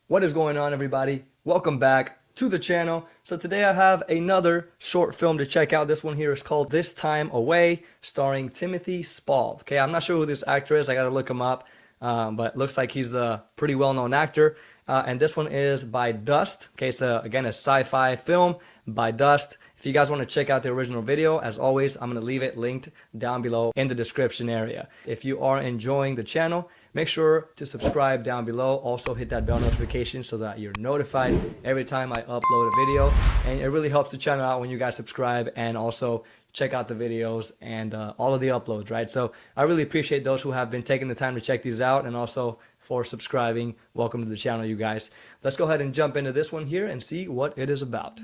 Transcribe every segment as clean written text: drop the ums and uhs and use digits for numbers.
What is going on, everybody? Welcome back to the channel. So today I have another short film to check out. This one here is called This Time Away, starring Timothy Spall. Okay, I'm not sure who this actor is. I gotta look him up, but looks like he's a pretty well-known actor. And this one is by Dust. Okay, it's again a sci-fi film by Dust. If you guys want to check out the original video, as always, I'm going to leave it linked down below in the description area. If you are enjoying the channel, make sure to subscribe down below. Also hit that bell notification so that you're notified every time I upload a video. And it really helps the channel out when you guys subscribe and also check out the videos and all of the uploads, right? So I really appreciate those who have been taking the time to check these out, and also for subscribing. Welcome to the channel, you guys. Let's go ahead and jump into this one here and see what it is about.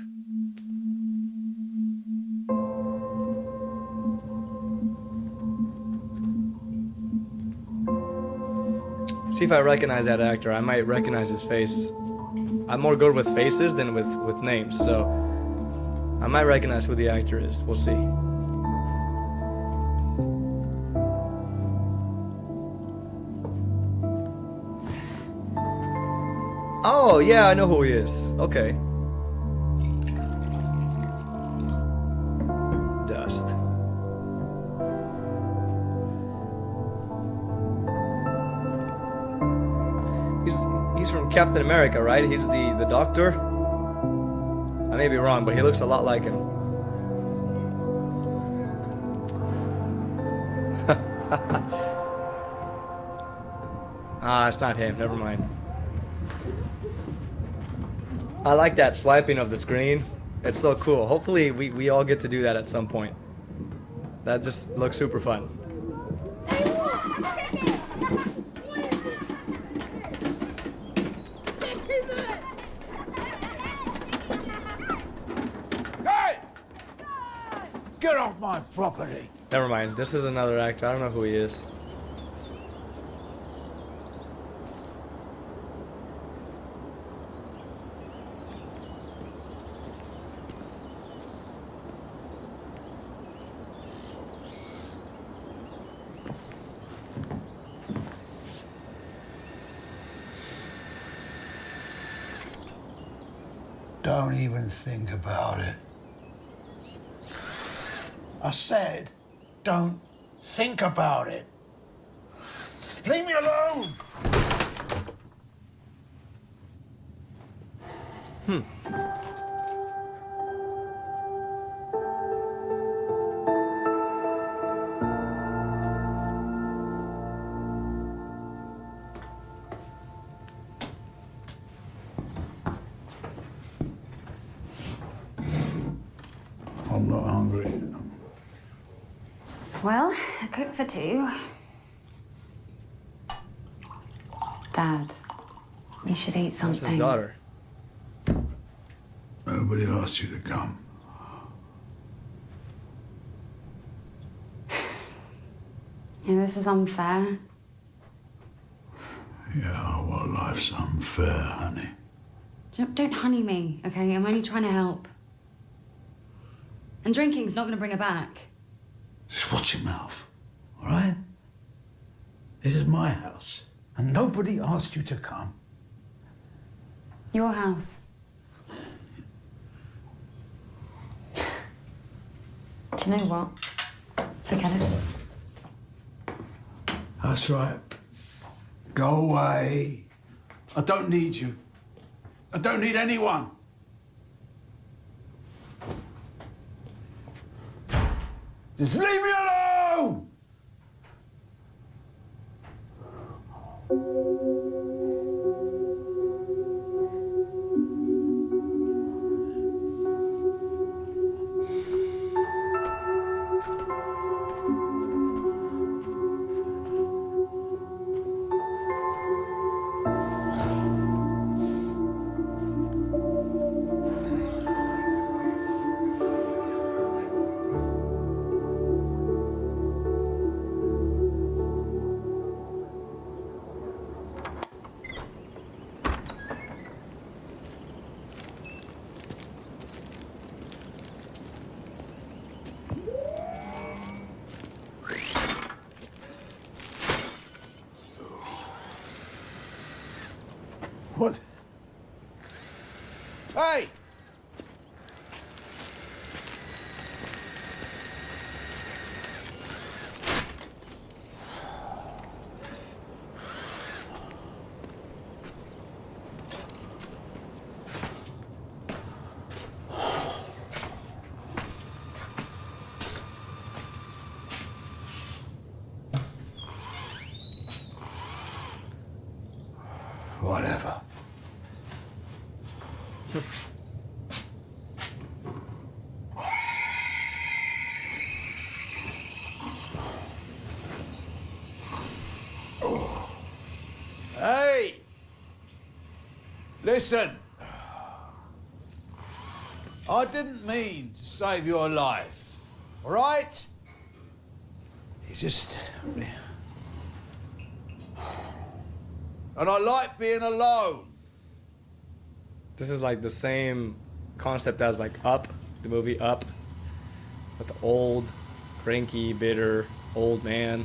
See if I recognize that actor. I might recognize his face. I'm more good with faces than with names, so I might recognize who the actor is. We'll see. Oh, yeah, I know who he is. Okay. Dust. He's from Captain America, right? He's the doctor. I may be wrong, but he looks a lot like him. It's not him. Never mind. I like that swiping of the screen. It's so cool. Hopefully we all get to do that at some point. That just looks super fun. Hey! Get off my property! Never mind. This is another actor. I don't know who he is. Don't even think about it. I said, don't think about it. Leave me alone! I'm not hungry. Well, I cooked for two. Dad, you should eat That's something. his daughter. Nobody asked you to come. Yeah, this is unfair. Yeah, well, life's unfair, honey. Don't honey me, okay? I'm only trying to help. And drinking's not going to bring her back. Just watch your mouth, all right? This is my house, and nobody asked you to come. Your house. Do you know what? Forget it. That's right. Go away. I don't need you. I don't need anyone. Just leave me alone! Hey! Whatever. Hey! Listen. I didn't mean to save your life, all right? It's just... And I like being alone. This is like the same concept as like Up, the movie Up, with the old, cranky, bitter old man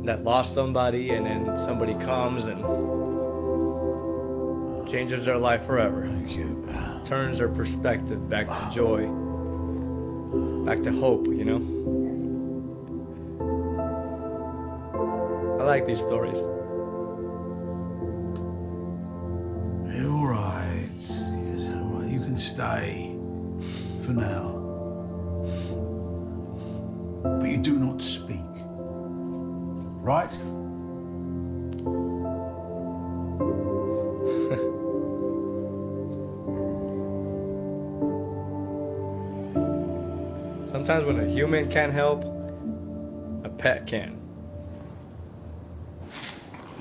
that lost somebody, and then somebody comes and changes their life forever. Thank you. Turns their perspective back to joy, back to hope, you know? I like these stories. You're all right. Yes, all right. You can stay for now. But you do not speak. Right? Sometimes when a human can't help, a pet can.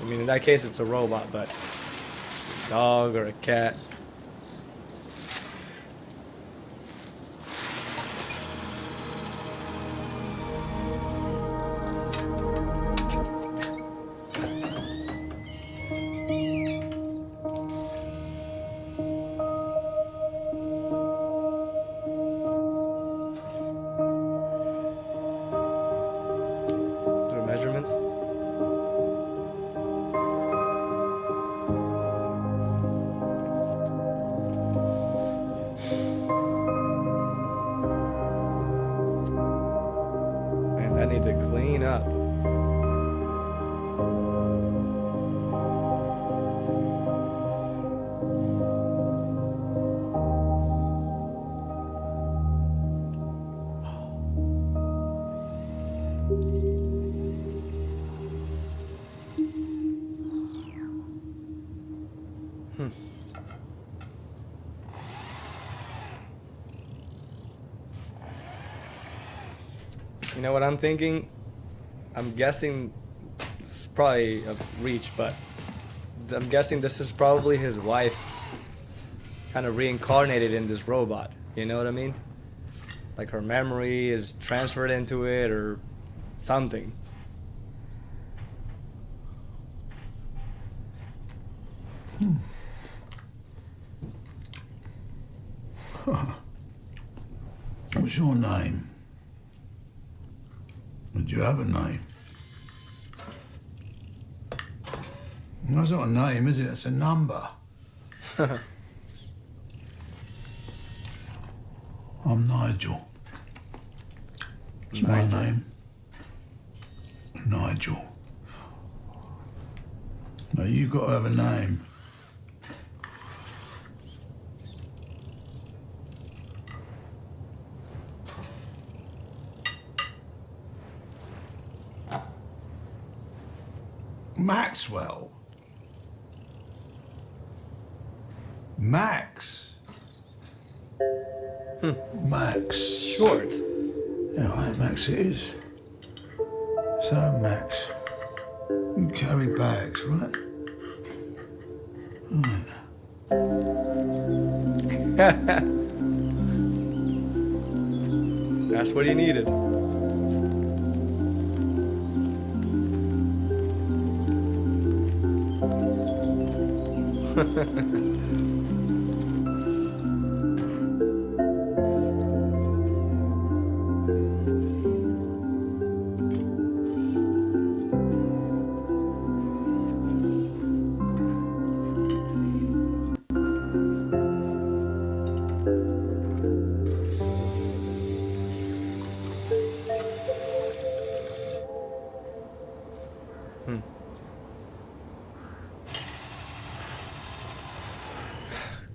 I mean, in that case, it's a robot, but a dog or a cat. Through measurements. Man, that needs to clean up. You know what I'm thinking? I'm guessing it's probably a reach, but I'm guessing this is probably his wife kind of reincarnated in this robot. You know what I mean? Like her memory is transferred into it or something. What's your name? Do you have a name? That's not a name, is it? It's a number. I'm Nigel. It's my Nigel. name. Nigel. Now you've got to have a name. Maxwell. Max. Max. Short. Yeah, right, Max it is. So, Max, you carry bags, right? That's what he needed.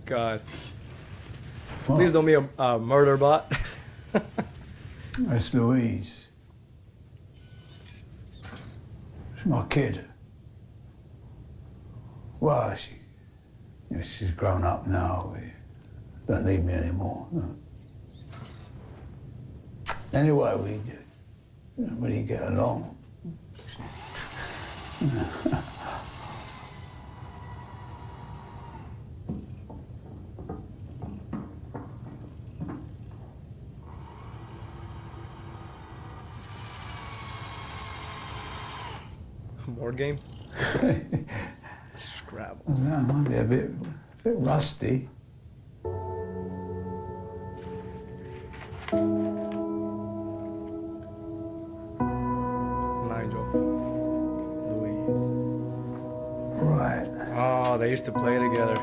God. What? Please don't be a murder bot. That's Louise. She's my kid. Well, she's grown up now. She don't need me anymore. No. Anyway, we don't really get along. Board game? Scrabble. That might be a bit rusty. Nigel. Louise. Right. Oh, they used to play together.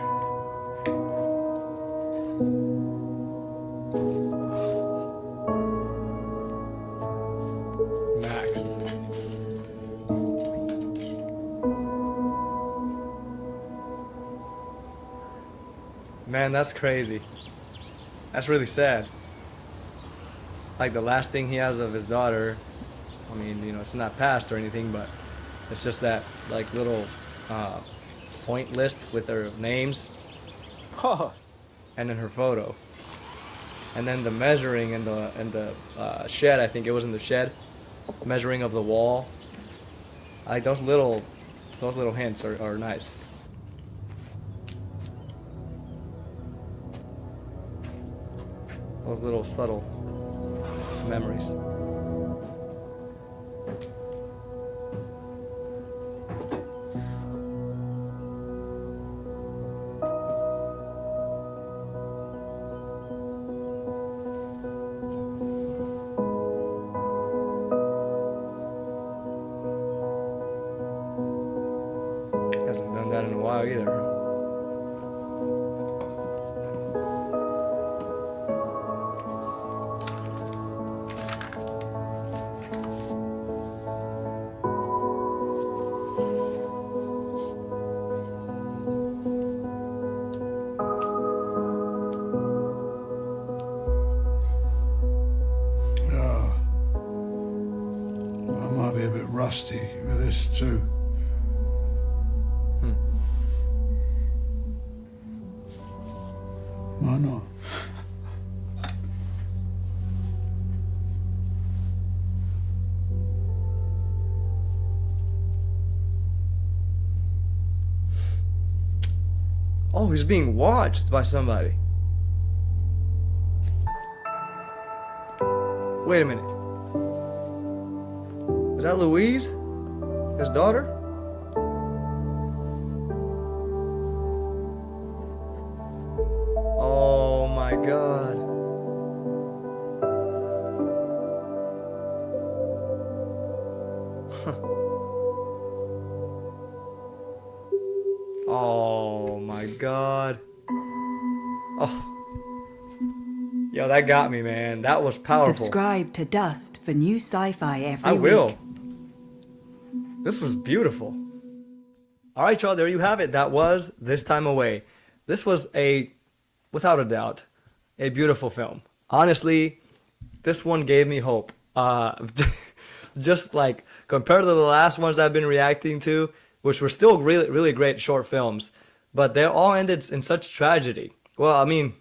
Max. Man, that's crazy. That's really sad. Like the last thing he has of his daughter, I mean, you know, it's not passed or anything, but it's just that like little point list with their names and then her photo. And then the measuring and the shed, I think it was in the shed, measuring of the wall. Like those little hints are nice. Those little subtle memories. Hasn't done that in a while either. Oh. I might be a bit rusty with this too. Why not? Oh, he's being watched by somebody. Wait a minute. Is that Louise? His daughter? Oh my God. Oh my God. Oh. Yo, that got me, man. That was powerful. Subscribe to Dust for new sci-fi every I will. week. This was beautiful. All right, y'all, there you have it. That was This Time Away. This was without a doubt, a beautiful film. Honestly, this one gave me hope. Just like compared to the last ones I've been reacting to, which were still really, really great short films, but they all ended in such tragedy. Well, I mean,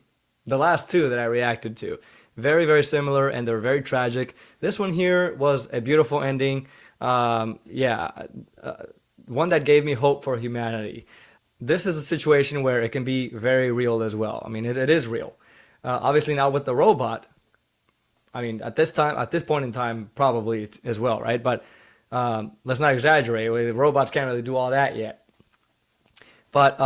the last two that I reacted to, very, very similar, and they're very tragic. This one here was a beautiful ending. One that gave me hope for humanity. This is a situation where it can be very real as well. I mean, it is real. Obviously, now with the robot, I mean, at this point in time, probably as well, right? But let's not exaggerate. The robots can't really do all that yet. But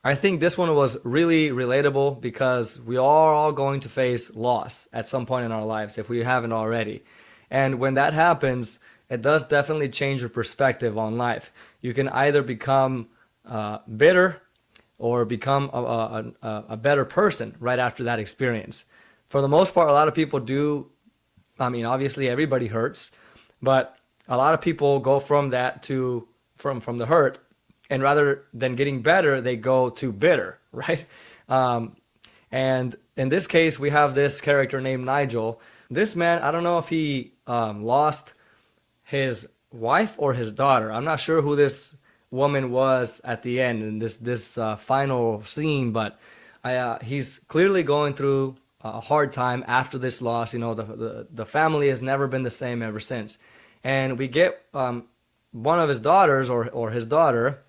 I think this one was really relatable because we are all going to face loss at some point in our lives if we haven't already. And when that happens, it does definitely change your perspective on life. You can either become bitter or become a better person right after that experience. For the most part, a lot of people do. I mean, obviously everybody hurts, but a lot of people go from that from the hurt and rather than getting better, they go to bitter, right? And in this case, we have this character named Nigel. This man, I don't know if he lost his wife or his daughter. I'm not sure who this woman was at the end in this final scene, but he's clearly going through a hard time after this loss. You know, the family has never been the same ever since. And we get one of his daughters or his daughter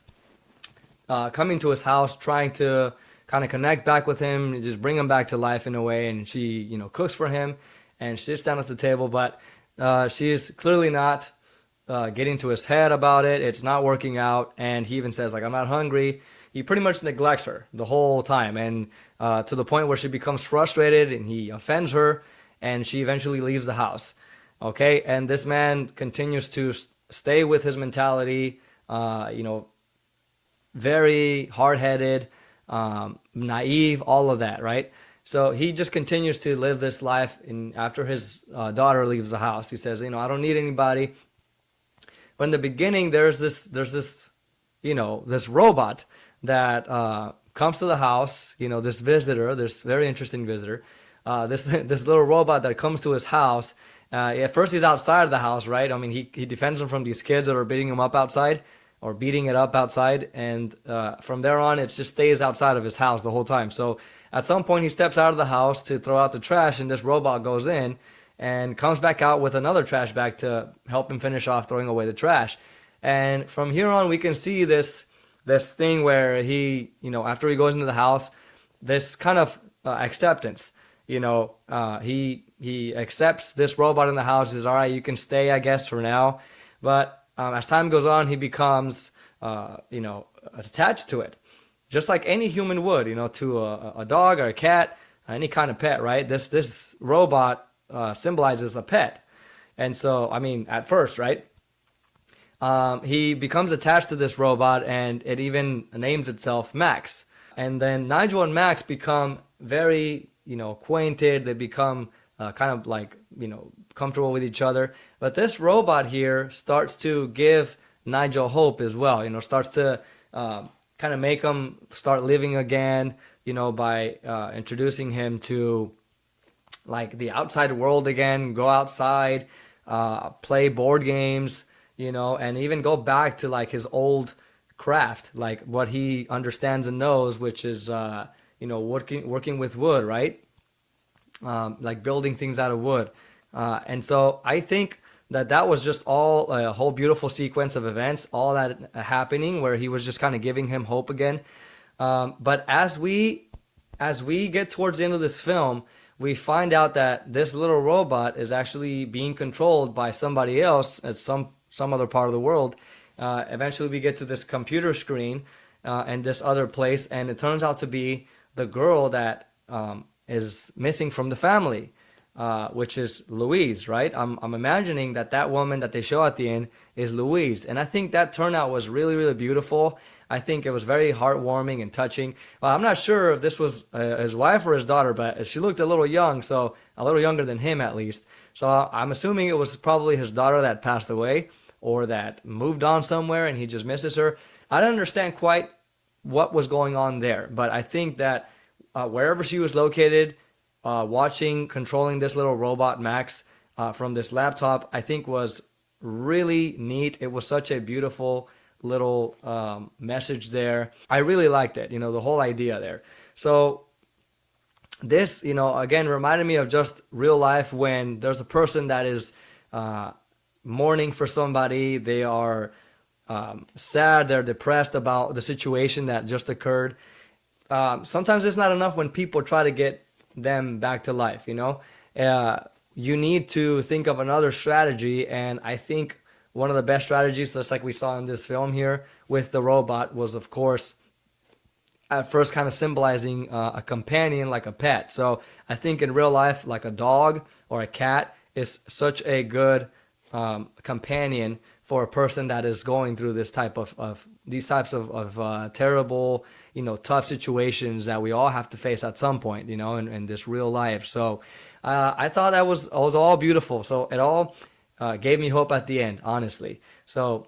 coming to his house, trying to kind of connect back with him, and just bring him back to life in a way. And she, you know, cooks for him and sits down at the table, but she's clearly not getting to his head about it. It's not working out, and he even says, like, I'm not hungry. He pretty much neglects her the whole time, and to the point where she becomes frustrated and he offends her, and she eventually leaves the house. Okay, and this man continues to stay with his mentality, you know, very hard-headed, naive, all of that, right? So he just continues to live this life, and after his daughter leaves the house, he says, you know, I don't need anybody. But in the beginning, there's this, you know, this robot that comes to the house, you know, this visitor, this very interesting visitor, this little robot that comes to his house. At first, he's outside of the house, right? I mean, he defends him from these kids that are beating him up outside, or beating it up outside, and from there on, it just stays outside of his house the whole time. So at some point, he steps out of the house to throw out the trash, and this robot goes in and comes back out with another trash bag to help him finish off throwing away the trash. And from here on, we can see this thing where he, you know, after he goes into the house, this kind of acceptance, you know, he accepts this robot in the house. Says, all right, you can stay, I guess, for now. But as time goes on, he becomes, you know, attached to it, just like any human would, you know, to a dog or a cat, any kind of pet, right? This robot symbolizes a pet. And so, I mean, at first, right? He becomes attached to this robot, and it even names itself Max. And then Nigel and Max become very, you know, acquainted. They become kind of like, you know, comfortable with each other. But this robot here starts to give Nigel hope as well, you know, starts to kind of make him start living again, you know, by introducing him to like the outside world again, go outside, play board games, you know, and even go back to like his old craft, like what he understands and knows, which is, you know, working with wood, right? Like building things out of wood. And so I think that was just all a whole beautiful sequence of events, all that happening where he was just kind of giving him hope again. But as we get towards the end of this film, we find out that this little robot is actually being controlled by somebody else at some other part of the world. Eventually we get to this computer screen and this other place, and it turns out to be the girl that is missing from the family, which is Louise, right? I'm imagining that woman that they show at the end is Louise. And I think that turnout was really, really beautiful. I think it was very heartwarming and touching. I'm not sure if this was his wife or his daughter, but she looked a little young, so a little younger than him at least. So I'm assuming it was probably his daughter that passed away or that moved on somewhere and he just misses her. I don't understand quite what was going on there, but I think that wherever she was located, controlling this little robot Max from this laptop, I think was really neat. It was such a beautiful little message there. I really liked it, you know, the whole idea there. So this, you know, again, reminded me of just real life when there's a person that is mourning for somebody. They are sad, they're depressed about the situation that just occurred. Sometimes it's not enough when people try to get them back to life, you know. You need to think of another strategy, and I think one of the best strategies, just like we saw in this film here with the robot, was of course at first kind of symbolizing a companion, like a pet. So I think in real life, like a dog or a cat is such a good companion for a person that is going through this type of these types of terrible, you know, tough situations that we all have to face at some point, you know, in this real life. So I thought that was all beautiful. So it all gave me hope at the end, honestly. So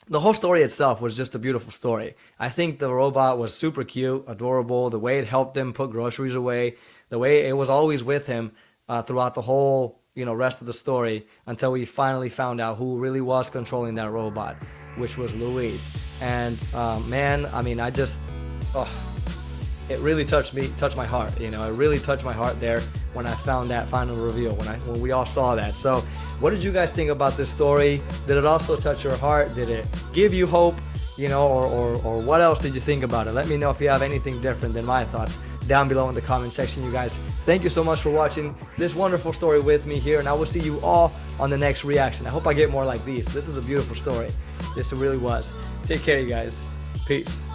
the whole story itself was just a beautiful story. I think the robot was super cute, adorable, the way it helped him put groceries away, the way it was always with him throughout the whole, rest of the story, until we finally found out who really was controlling that robot, which was Louise. And man, I mean, it really touched my heart. It really touched my heart there when I found that final reveal, when we all saw that. So what did you guys think about this story? Did it also touch your heart? Did it give you hope? Or what else did you think about it? Let me know if you have anything different than my thoughts down below in the comment section, you guys. Thank you so much for watching this wonderful story with me here, and I will see you all on the next reaction. I hope I get more like these. This is a beautiful story. This really was. Take care, you guys. Peace.